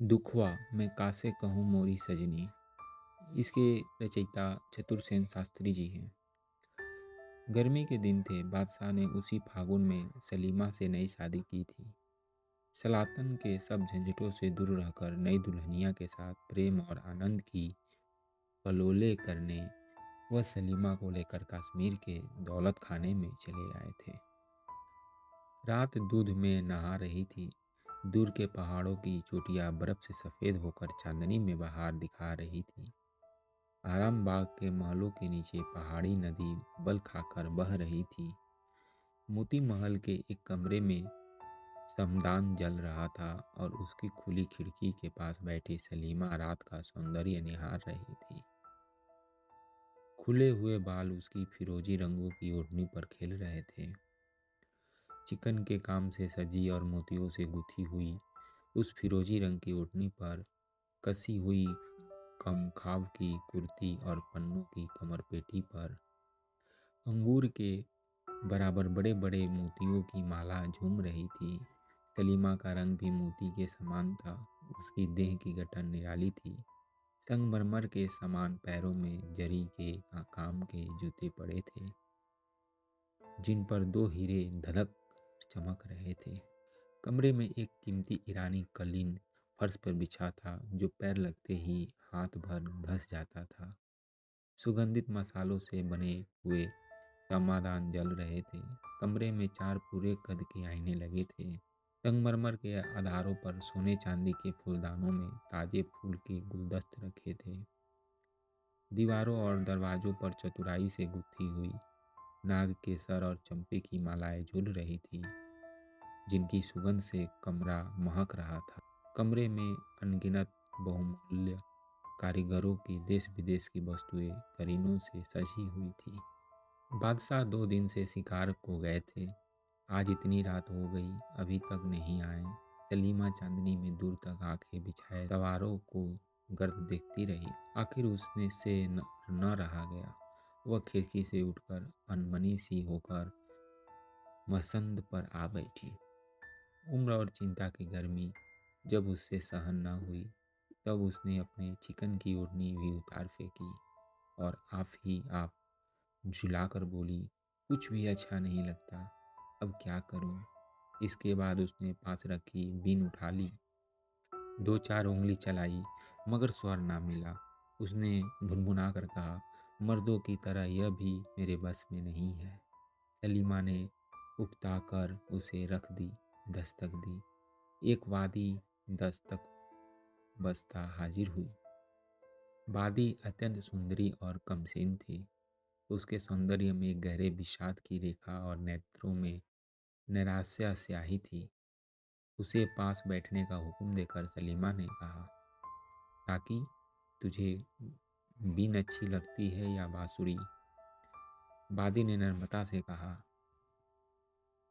दुखवा मैं कासे कहूँ मोरी सजनी। इसके रचयिता चतुरसेन शास्त्री जी हैं। गर्मी के दिन थे। बादशाह ने उसी फागुन में सलीमा से नई शादी की थी। सलातन के सब झंझटों से दूर रहकर नई दुल्हनिया के साथ प्रेम और आनंद की कलोले करने वह सलीमा को लेकर कश्मीर के दौलत खाने में चले आए थे। रात दूध में नहा रही थी। दूर के पहाड़ों की चोटियां बर्फ से सफ़ेद होकर चांदनी में बहार दिखा रही थी। आराम बाग के महलों के नीचे पहाड़ी नदी बल खाकर बह रही थी। मोती महल के एक कमरे में समदान जल रहा था और उसकी खुली खिड़की के पास बैठी सलीमा रात का सौंदर्य निहार रही थी। खुले हुए बाल उसकी फिरोजी रंगों की ओढ़नी पर खेल रहे थे। चिकन के काम से सजी और मोतियों से गुथी हुई उस फिरोजी रंग की ओढ़नी पर कसी हुई कमखाव की कुर्ती और पन्नों की कमरपेटी पर अंगूर के बराबर बड़े बड़े मोतियों की माला झूम रही थी। सलीमा का रंग भी मोती के समान था। उसकी देह की गठन निराली थी। संगमरमर के समान पैरों में जरी के काम के जूते पड़े थे, जिन पर दो हीरे धधक चमक रहे थे। कमरे में एक कीमती ईरानी कालीन फर्श पर बिछा था, जो पैर लगते ही हाथ भर धंस जाता था। सुगंधित मसालों से बने हुए समाधान जल रहे थे। कमरे में 4 पूरे कद के आईने लगे थे। संगमरमर के आधारों पर सोने चांदी के फूलदानों में ताजे फूल के गुलदस्ते रखे थे। दीवारों और दरवाजों पर चतुराई से गुथी हुई नाग केसर और चंपे की मालाएं झूल रही थी, जिनकी सुगंध से कमरा महक रहा था। कमरे में अनगिनत बहुमूल्य कारीगरों की देश विदेश की वस्तुएं करीनों से सजी हुई थी। बादशाह 2 दिन से शिकार को गए थे। आज इतनी रात हो गई, अभी तक नहीं आए। सलीमा चांदनी में दूर तक आंखें बिछाए सवारों को गर्द देखती रही। आखिर उसने से न रहा गया। वह खिड़की से उठकर अनमनी सी होकर मसंद पर आ बैठी। उम्र और चिंता की गर्मी जब उससे सहन न हुई, तब उसने अपने चिकन की ओढ़नी भी उतार फेंकी और आप ही आप झुलाकर बोली, कुछ भी अच्छा नहीं लगता, अब क्या करूं। इसके बाद उसने पास रखी बीन उठा ली, 2-4 उंगली चलाई, मगर स्वर ना मिला। उसने भुनभुना कर कहा, मर्दों की तरह यह भी मेरे बस में नहीं है। सलीमा ने उकता कर उसे रख दी, दस्तक दी। एक वादी दस्तक बस्ता हाजिर हुई। वादी अत्यंत सुंदरी और कमसीन थी। उसके सौंदर्य में गहरे विषाद की रेखा और नेत्रों में नैराश्य स्याही थी। उसे पास बैठने का हुक्म देकर सलीमा ने कहा, ताकि तुझे बीन अच्छी लगती है या बांसुरी? वादी ने नम्रता से कहा,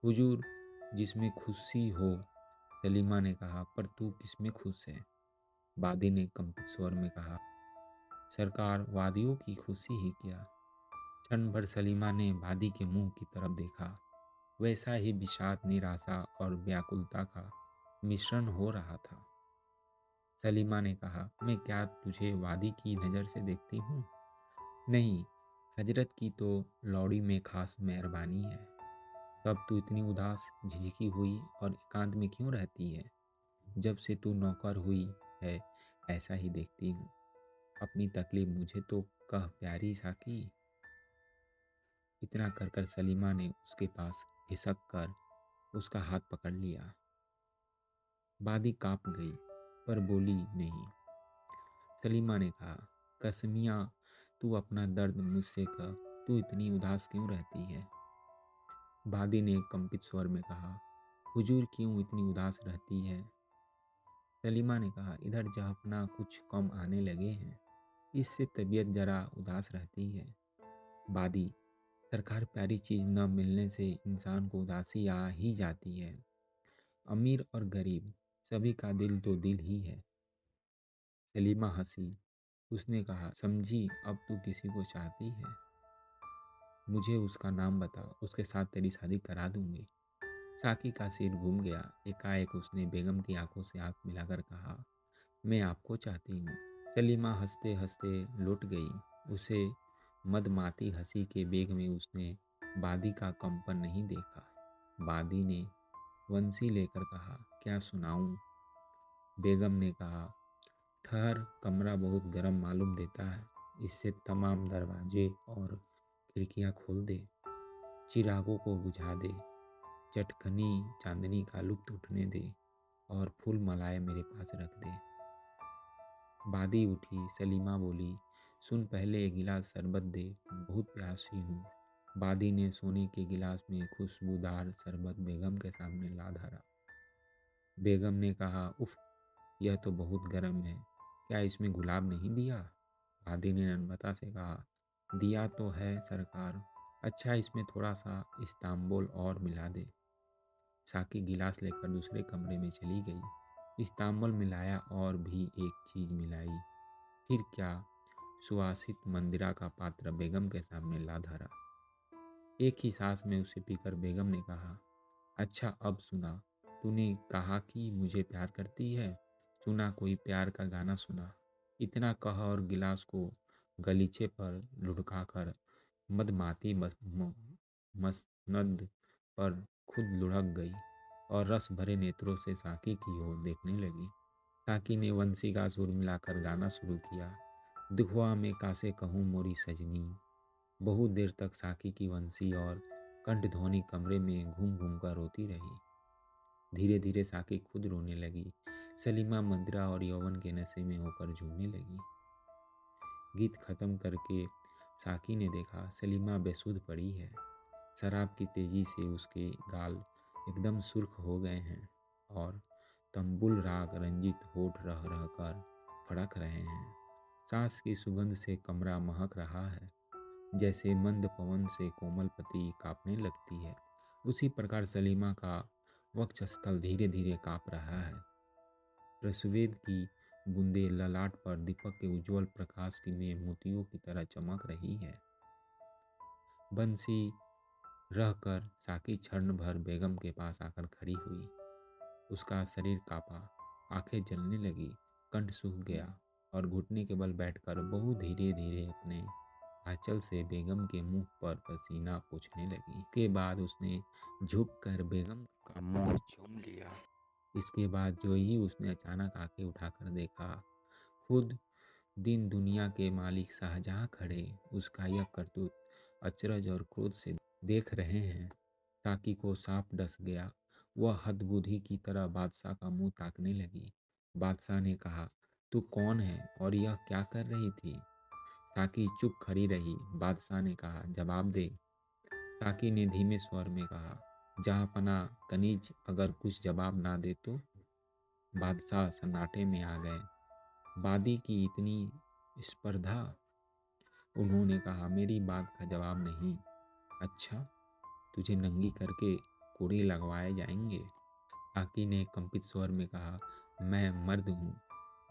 हुजूर, जिसमें खुशी हो। सलीमा ने कहा, पर तू किसमें खुश है? वादी ने कंपित स्वर में कहा, सरकार, वादियों की खुशी ही क्या। क्षण भर सलीमा ने वादी के मुंह की तरफ देखा। वैसा ही विषाद, निराशा और व्याकुलता का मिश्रण हो रहा था। सलीमा ने कहा, मैं क्या तुझे वादी की नज़र से देखती हूँ? नहीं, हजरत की तो लौड़ी में खास मेहरबानी है। तब तू इतनी उदास, झिझकी हुई और एकांत में क्यों रहती है? जब से तू नौकर हुई है, ऐसा ही देखती हूँ। अपनी तकलीफ मुझे तो कह प्यारी साकी। इतना कर कर सलीमा ने उसके पास घिसक कर उसका हाथ पकड़ लिया। वादी कांप गई, पर बोली नहीं। सलीमा ने कहा, कसमिया, तू अपना दर्द मुझसे कह, तू इतनी उदास क्यों रहती है? वादी ने कंपित स्वर में कहा, हुजूर, क्यों इतनी उदास रहती है? सलीमा ने कहा, इधर जहपना कुछ कम आने लगे हैं, इससे तबीयत जरा उदास रहती है। वादी, सरकार, प्यारी चीज़ न मिलने से इंसान को उदासी आ ही जाती है। अमीर और गरीब, सभी का दिल तो दिल ही है। सलीमा हंसी। उसने कहा, समझी, अब तू किसी को चाहती है? मुझे उसका नाम बता, उसके साथ तेरी शादी करा दूंगी। साकी का सिर घूम गया। एकाएक उसने बेगम की आंखों से आंख मिलाकर कहा, मैं आपको चाहती हूँ। सलीमा हंसते हंसते लौट गई। उसे मदमाती हंसी के बेग में उसने बादी का कंपन नहीं देखा। बादी ने वंशी लेकर कहा, क्या सुनाऊं? बेगम ने कहा, ठहर, कमरा बहुत गर्म मालूम देता है। इससे तमाम दरवाजे और खिड़कियां खोल दे, चिरागों को बुझा दे, चटखनी चांदनी का लुत्फ उठने दे और फूल मलाए मेरे पास रख दे। बादी उठी। सलीमा बोली, सुन, पहले एक गिलास शरबत दे, बहुत प्यासी हूँ। बादी ने सोने के गिलास में खुशबूदार शरबत बेगम के सामने ला धरा। बेगम ने कहा, उफ, यह तो बहुत गर्म है, क्या इसमें गुलाब नहीं दिया? बादी ने नम्रता से कहा, दिया तो है सरकार। अच्छा, इसमें थोड़ा सा इस्तांबुल और मिला दे। साकी गिलास लेकर दूसरे कमरे में चली गई। इस्तांबुल मिलाया और भी एक चीज मिलाई। फिर क्या, सुवासित मंदिरा का पात्र बेगम के सामने ला धरा। एक ही सांस में उसे पीकर बेगम ने कहा, अच्छा अब सुना, तूने कहा कि मुझे प्यार करती है, सुना कोई प्यार का गाना सुना। इतना कह और गिलास को गलीचे पर लुढ़काकर मदमाती मसनद पर खुद लुढ़क गई और रस भरे नेत्रों से साकी की ओर देखने लगी। साकी ने वंशी का सुर मिलाकर गाना शुरू किया, दुखवा में कासे कहूँ मोरी सजनी। बहुत देर तक साकी की वंशी और कंठध्वनि कमरे में घूम घूम कर रोती रही। धीरे धीरे साकी खुद रोने लगी। सलीमा मदिरा और यौवन के नशे में होकर झूमने लगी। गीत खत्म करके साकी ने देखा सलीमा बेसुध पड़ी है। शराब की तेजी से उसके गाल एकदम सुर्ख हो गए हैं और तंबुल राग रंजित होठ रह रह कर फड़क रहे हैं। सांस की सुगंध से कमरा महक रहा है, जैसे मंद पवन से कोमल पति कांपने लगती है। उसी प्रकार सलीमा का वक्षस्थल धीरे धीरे कांप रहा है। रसवेद की बूंदें ललाट पर दीपक के उज्जवल प्रकाश में मोतियों की तरह चमक रही है। बंसी रहकर साकी क्षण भर बेगम के पास आकर खड़ी हुई। उसका शरीर कांपा, आंखें जलने लगी, कंठ सूख गया और घुटने के बल बैठकर बहुत धीरे धीरे अपने आंचल से बेगम के मुंह पर पसीना पोंछने लगी। इसके बाद उसने झुककर बेगम का मुंह चूम लिया। इसके बाद जो ही उसने अचानक आंखें उठाकर देखा, खुद दिन दुनिया के मालिक शाहजहां खड़े उसका यह करतूत अचरज और क्रोध से देख रहे हैं। साकी को सांप डस गया। वह हदबुद्धि की तरह बादशाह का मुंह ताकने लगी। बादशाह ने कहा, तू कौन है और यह क्या कर रही थी? साकी चुप खड़ी रही। बादशाह ने कहा, जवाब दे। साकी ने धीमे स्वर में कहा, जहाँपना कनीज, अगर कुछ जवाब ना दे तो? बादशाह सन्नाटे में आ गए। बादी की इतनी स्पर्धा? उन्होंने कहा, मेरी बात का जवाब नहीं। अच्छा, तुझे नंगी करके कोड़े लगवाए जाएंगे? साकी ने कंपित स्वर में कहा, मैं मर्द हूँ।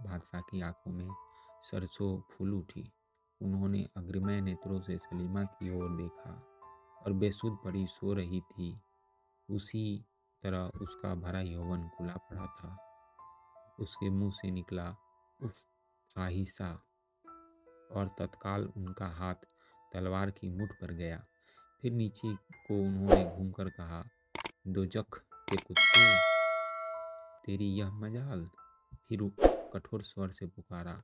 बादशाह की आंखों में सरसों फूल उठी। उन्होंने अग्रिमय नेत्रों से सलीमा की ओर देखा और बेसुध पड़ी सो रही थी उसी तरह उसका भरा यौवन खुला पड़ा था। उसके मुंह से निकला, उफ, आहिसा, और तत्काल उनका हाथ तलवार की मुठ पर गया। फिर नीचे को उन्होंने घूमकर कहा, दोजख के कुत्ते, तेरी यह मजाल। फिर कठोर स्वर से पुकारा,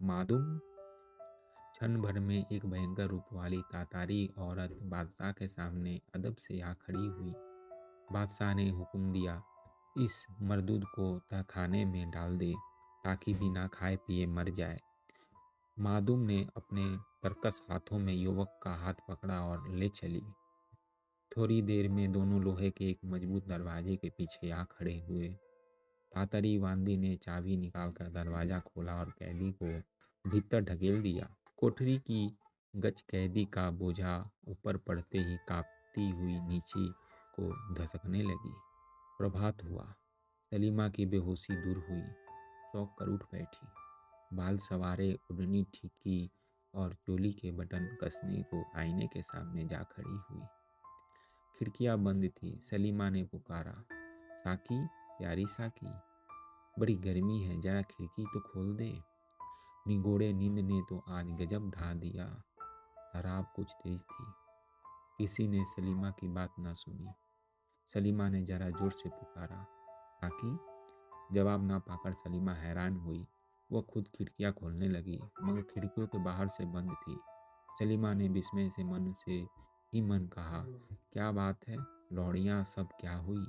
मादुम। क्षण भर में एक भयंकर रूप वाली तातारी औरत बादशाह के सामने अदब से आ खड़ी हुई। बादशाह ने हुक्म दिया, इस मरदूद को तहखाने में डाल दे ताकि बिना खाए पिए मर जाए। मादुम ने अपने तरकस हाथों में युवक का हाथ पकड़ा और ले चली। थोड़ी देर में दोनों लोहे के एक मजबूत दरवाजे के पीछे आ खड़े हुए। तातरी वांदी ने चाबी निकालकर दरवाजा खोला और कैदी को भीतर ढकेल दिया। कोठरी की गच कैदी का बोझा ऊपर पड़ते ही कांपती हुई नीचे को धसकने लगी। प्रभात हुआ। सलीमा की बेहोशी दूर हुई। चौंक कर उठ बैठी। बाल सवारे, ओढ़नी ठीक की और चोली के बटन कसने को आईने के सामने जा खड़ी हुई। खिड़कियां बंद थी। सलीमा ने पुकारा, साकी, प्यारी साकी। बड़ी गर्मी है, जरा खिड़की तो खोल दे। निगोड़े नींद ने तो आज गजब ढा दिया। शराब कुछ तेज थी। किसी ने सलीमा की बात ना सुनी। सलीमा ने जरा जोर से पुकारा, काकी। जवाब ना पाकर सलीमा हैरान हुई। वह खुद खिड़कियां खोलने लगी, मगर खिड़कियों के बाहर से बंद थी। सलीमा ने विस्मय से मन से ही मन कहा, क्या बात है लौड़ियाँ, सब क्या हुई?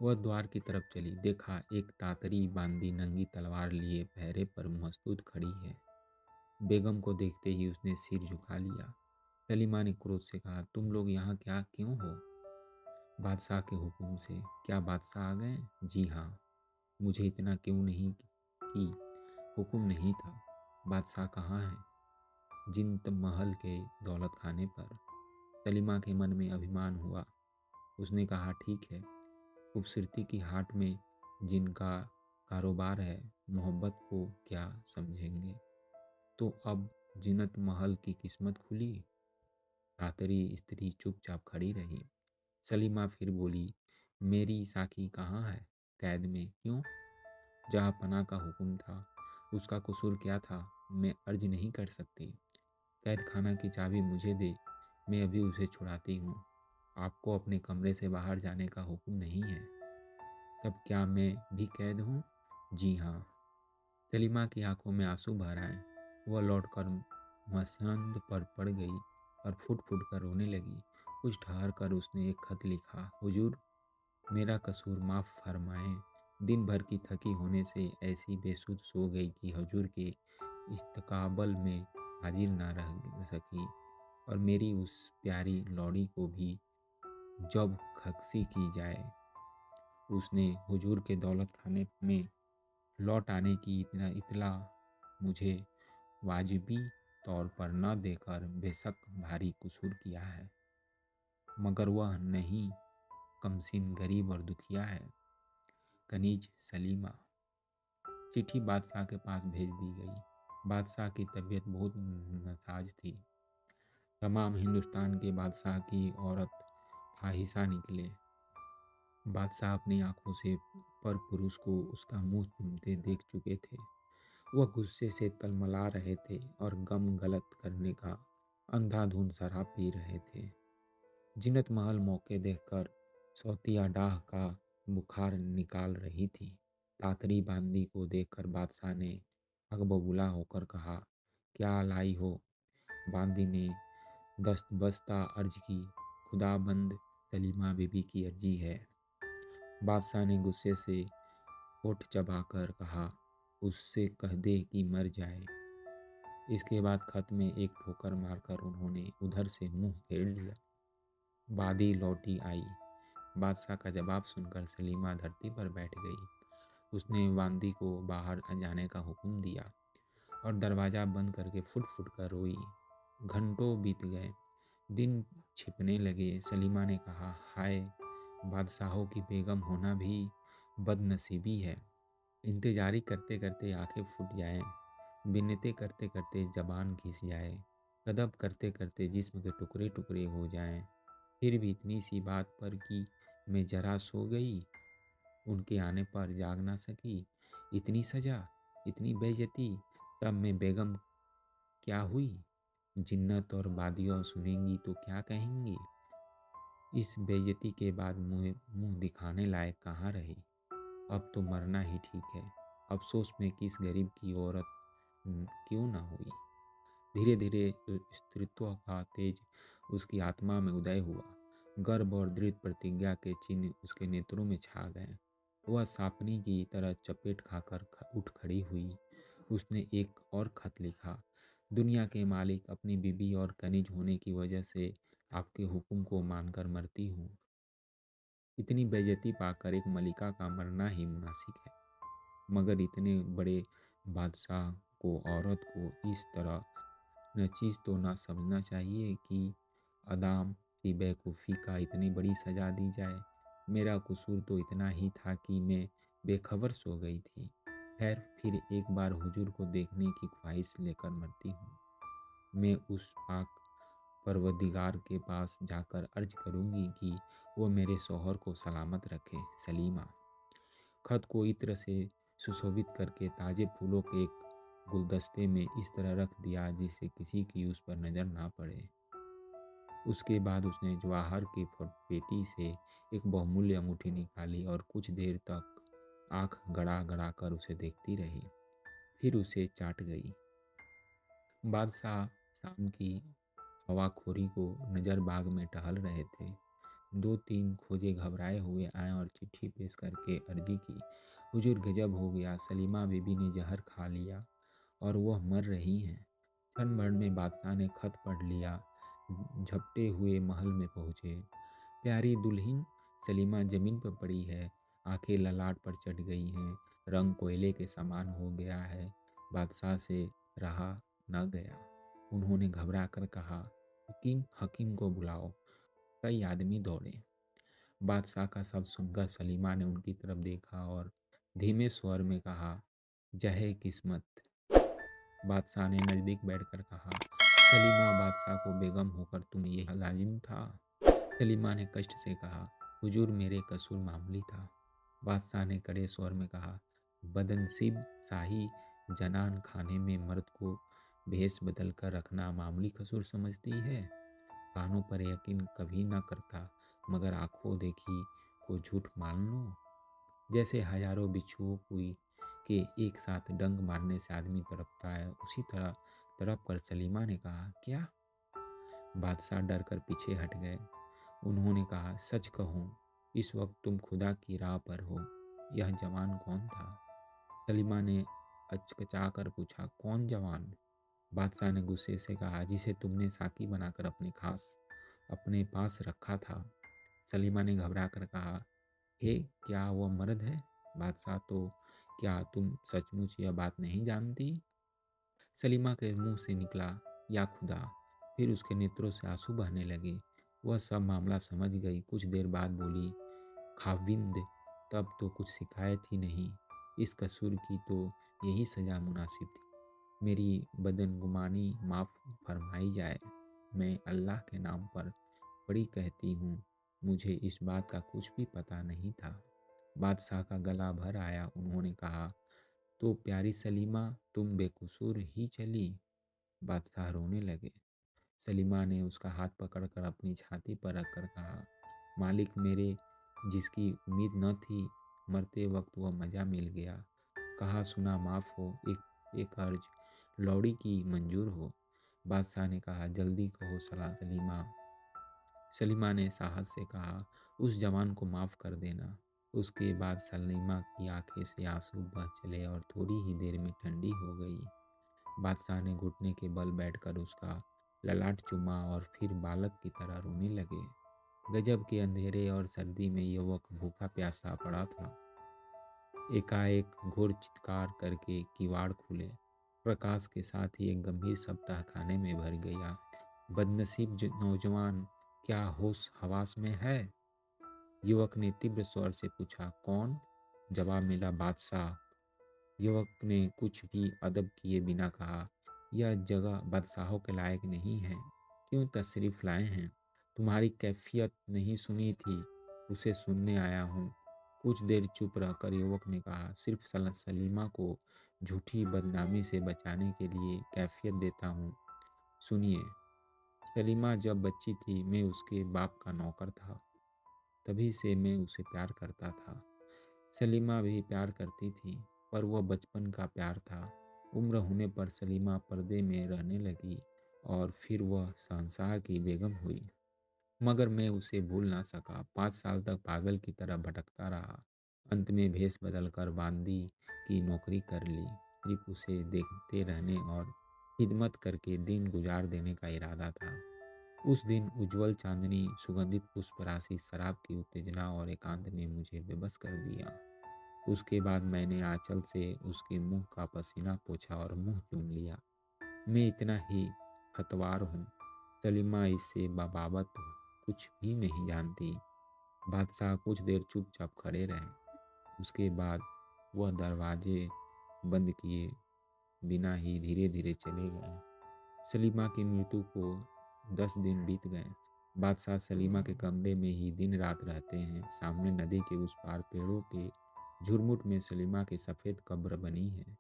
वह द्वार की तरफ चली, देखा एक तातरी बांदी नंगी तलवार लिए पहरे पर मस्तूद खड़ी है। बेगम को देखते ही उसने सिर झुका लिया। सलीमा ने क्रोध से कहा, तुम लोग यहाँ क्या क्यों हो? बादशाह के हुक्म से। क्या बादशाह आ गए? जी हाँ। मुझे इतना क्यों नहीं कि हुक्म नहीं था। बादशाह कहाँ है? जिंत महल के दौलत खाने पर। सलीमा के मन में अभिमान हुआ। उसने कहा, ठीक है, खूबसूरती की हाट में जिनका कारोबार है, मोहब्बत को क्या समझेंगे। तो अब जिन्नत महल की किस्मत खुली। तातरी स्त्री चुपचाप खड़ी रही। सलीमा फिर बोली, मेरी साखी कहाँ है? कैद में। क्यों? जहाँ पनाह का हुक्म था। उसका कसूर क्या था? मैं अर्ज नहीं कर सकती। कैद खाना की चाबी मुझे दे, मैं अभी उसे छुड़ाती हूँ। आपको अपने कमरे से बाहर जाने का हुक्म नहीं है। तब क्या मैं भी कैद हूँ? जी हाँ। सलीमा की आंखों में आंसू भर आए। वह लौटकर मसंद पर पड़ गई और फुट फुट कर रोने लगी। कुछ ठहर कर उसने एक खत लिखा, हुजूर, मेरा कसूर माफ़ फरमाएं। दिन भर की थकी होने से ऐसी बेसुध सो गई कि हुजूर के इस्तकाबल में हाजिर ना रह सकी, और मेरी उस प्यारी लौड़ी को भी जब खक्सी की जाए। उसने हुजूर के दौलत खाने में लौट आने की इतला मुझे वाजिबी तौर पर न देकर बेशक भारी कसूर किया है, मगर वह नहीं कमसिन गरीब और दुखिया है। कनीज सलीमा। चिट्ठी बादशाह के पास भेज दी गई। बादशाह की तबीयत बहुत नासाज थी। तमाम हिंदुस्तान के बादशाह की औरत फाहिशा निकले। बादशाह अपनी आंखों से पर पुरुष को उसका मुंह चूमते देख चुके थे। वह गुस्से से तलमला रहे थे और गम गलत करने का अंधाधुंध शराब पी रहे थे। जिन्नत महल मौके देखकर सौतिया डाह का बुखार निकाल रही थी। तातरी बांदी को देखकर बादशाह ने अगबबुला होकर कहा, क्या लाई हो? बांदी ने दस्तबस्ता अर्ज की, खुदाबंद, सलीमा बीबी की अर्जी है। बादशाह ने गुस्से से होठ चबाकर कहा, उससे कह दे कि मर जाए। इसके बाद खत में एक ठोकर मारकर उन्होंने उधर से मुंह फेर लिया। बादी लौटी आई। बादशाह का जवाब सुनकर सलीमा धरती पर बैठ गई। उसने बांदी को बाहर जाने का हुक्म दिया और दरवाज़ा बंद करके फुट फुट कर रोई। घंटों बीत गए। दिन छिपने लगे। सलीमा ने कहा, हाय, बादशाहों की बेगम होना भी बदनसीबी है। इंतजारी करते करते आंखें फूट जाएं, बिन्नतें करते करते जबान घिस जाए, कदब करते करते जिस्म के टुकड़े टुकड़े हो जाएं, फिर भी इतनी सी बात पर कि मैं जरा सो गई, उनके आने पर जाग ना सकी। इतनी सजा, इतनी बेइज्जती। तब मैं बेगम क्या हुई? जिन्नत और बादियाँ सुनेंगी तो क्या कहेंगी? इस बेइज्जती के बाद मुँह दिखाने लायक कहाँ रही? अब तो मरना ही ठीक है। अफसोस में किस गरीब की औरत क्यों ना हुई। धीरे धीरे स्त्रीत्व का तेज उसकी आत्मा में उदय हुआ। गर्व और दृढ़ प्रतिज्ञा के चिन्ह उसके नेत्रों में छा गए। वह सापनी की तरह चपेट खाकर उठ खड़ी हुई। उसने एक और खत लिखा, दुनिया के मालिक, अपनी बीबी और कनीज होने की वजह से आपके हुक्म को मानकर मरती हूँ। इतनी बेइज्जती पाकर एक मलिका का मरना ही मुनासिब है, मगर इतने बड़े बादशाह को, औरत को इस तरह नचीज तो ना समझना चाहिए कि अदाम की बेवकूफ़ी का इतनी बड़ी सज़ा दी जाए। मेरा कसूर तो इतना ही था कि मैं बेखबर सो गई थी। खैर, फिर एक बार हुजूर को देखने की ख्वाहिश लेकर मरती हूँ। मैं उस पाक परवदिगार के पास जाकर अर्ज करूँगी कि वो मेरे शौहर को सलामत रखे। सलीमा। खत को इत्र से सुशोभित करके ताजे फूलों के एक गुलदस्ते में इस तरह रख दिया जिससे किसी की उस पर नजर ना पड़े। उसके बाद उसने जवाहर की पेटी से एक बहुमूल्य अंगूठी निकाली और कुछ देर तक आंख गड़ा गड़ा कर उसे देखती रही, फिर उसे चाट गई। बादशाह शाम की हवाखोरी को नजर बाग में टहल रहे थे। 2-3 खोजे घबराए हुए आए और चिट्ठी पेश करके अर्जी की, हुजूर गजब हो गया, सलीमा बीबी ने जहर खा लिया और वह मर रही हैं। क्षण भर में बादशाह ने खत पढ़ लिया, झपटे हुए महल में पहुंचे। प्यारी दुल्हन सलीमा जमीन पर पड़ी है, आंखें ललाट पर चढ़ गई हैं, रंग कोयले के समान हो गया है। बादशाह से रहा न गया। उन्होंने घबरा कर कहा, हकीम हकीम को बुलाओ। कई आदमी दौड़े। बादशाह का शब्द सुनकर सलीमा ने उनकी तरफ देखा और धीमे स्वर में कहा, जहे किस्मत। बादशाह ने नजदीक बैठकर कहा, सलीमा बादशाह को बेगम होकर तुम ये लाजिम था। सलीमा ने कष्ट से कहा, हुजूर मेरे कसूर मामूली था। बादशाह ने कड़े स्वर में कहा, बदनसीब शाही जनान खाने में मर्द को भेष बदल कर रखना मामूली कसूर समझती है। कानों पर यकीन कभी ना करता, मगर आंखों देखी को झूठ मान लो। जैसे हजारों बिच्छुओं के एक साथ डंक मारने से आदमी तड़पता है, उसी तरह तड़प कर सलीमा ने कहा, क्या? बादशाह डर कर पीछे हट गए। उन्होंने कहा, सच कहो, इस वक्त तुम खुदा की राह पर हो। यह जवान कौन था? सलीमा ने अचकचा कर पूछा, कौन जवान? बादशाह ने गुस्से से कहा, जिसे तुमने साकी बनाकर अपने पास रखा था। सलीमा ने घबरा कर कहा, हे, क्या वह मर्द है? बादशाह, तो क्या तुम सचमुच यह बात नहीं जानती? सलीमा के मुंह से निकला, या खुदा। फिर उसके नेत्रों से आंसू बहने लगे। वह सब मामला समझ गई। कुछ देर बाद बोली, खाविंद, तब तो कुछ शिकायत ही नहीं। इस कसूर की तो यही सजा मुनासिब थी। मेरी बदनगुमानी माफ़ फरमाई जाए। मैं अल्लाह के नाम पर बड़ी कहती हूँ, मुझे इस बात का कुछ भी पता नहीं था। बादशाह का गला भर आया। उन्होंने कहा, तो प्यारी सलीमा, तुम बेकसूर ही चली? बादशाह रोने लगे। सलीमा ने उसका हाथ पकड़कर अपनी छाती पर रखकर कहा, मालिक मेरे, जिसकी उम्मीद न थी, मरते वक्त वह मज़ा मिल गया। कहा सुना माफ़ हो, एक अर्ज लौड़ी की मंजूर हो। बादशाह ने कहा, जल्दी कहो सलीमा। सलीमा ने साहस से कहा, उस जवान को माफ़ कर देना। उसके बाद सलीमा की आंखें से आंसू बह चले और थोड़ी ही देर में ठंडी हो गई। बादशाह ने घुटने के बल बैठकर उसका ललाट चूमा और फिर बालक की तरह रोने लगे। गजब के अंधेरे और सर्दी में युवक भूखा प्यासा पड़ा था। एकाएक घोर चित्कार करके किवाड़ खुले। प्रकाश के साथ ही एक गंभीर सप्ताह खाने में भर गया। बदनसीब नौजवान, क्या होश हवास में है? युवक ने तीव्र स्वर से पूछा, कौन? जवाब मिला, बादशाह। युवक ने कुछ भी अदब किए बिना कहा, यह जगह बादशाहों के लायक नहीं है। क्यों तशरीफ लाए हैं? तुम्हारी कैफियत नहीं सुनी थी, उसे सुनने आया हूँ। कुछ देर चुप रहकर युवक ने कहा, सिर्फ सलीमा को झूठी बदनामी से बचाने के लिए कैफियत देता हूँ। सुनिए, सलीमा जब बच्ची थी, मैं उसके बाप का नौकर था। तभी से मैं उसे प्यार करता था। सलीमा भी प्यार करती थी, पर वह बचपन का प्यार था। उम्र होने पर सलीमा पर्दे में रहने लगी और फिर वह शहंशाह की बेगम हुई। मगर मैं उसे भूल ना सका। 5 साल तक पागल की तरह भटकता रहा। अंत में भेष बदलकर बांदी की नौकरी कर ली। सिर्फ उसे देखते रहने और खिदमत करके दिन गुजार देने का इरादा था। उस दिन उज्जवल चांदनी, सुगंधित पुष्प राशि, शराब की उत्तेजना और एकांत ने मुझे बेबस कर दिया। उसके बाद मैंने आंचल से उसके मुंह का पसीना पोंछा और मुंह चूम लिया। मैं इतना ही खतवार हूँ। सलीमा इससे बाबत कुछ भी नहीं जानती। बादशाह कुछ देर चुपचाप खड़े रहे। उसके बाद वह दरवाजे बंद किए बिना ही धीरे धीरे चले गए। सलीमा की मृत्यु को 10 दिन बीत गए। बादशाह सलीमा के कमरे में ही दिन रात रहते हैं। सामने नदी के उस पार पेड़ों के झुरमुट में सलीमा की सफ़ेद कब्र बनी है।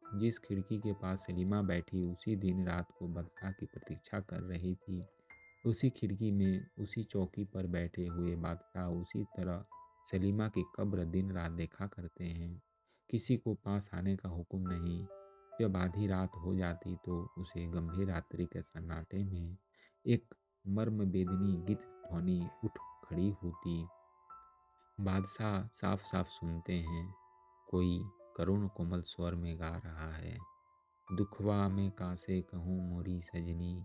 जिस खिड़की के पास सलीमा बैठी उसी दिन रात को बादशाह की प्रतीक्षा कर रही थी, उसी खिड़की में उसी चौकी पर बैठे हुए बादशाह उसी तरह सलीमा की कब्र दिन रात देखा करते हैं। किसी को पास आने का हुक्म नहीं। जब आधी रात हो जाती तो उसे गंभीर रात्रि के सन्नाटे में एक मर्मवेदनी गीत ध्वनि उठ खड़ी होती। बादशाह साफ साफ सुनते हैं, कोई करुण कोमल स्वर में गा रहा है, दुखवा में कासे कहूँ मोरी सजनी,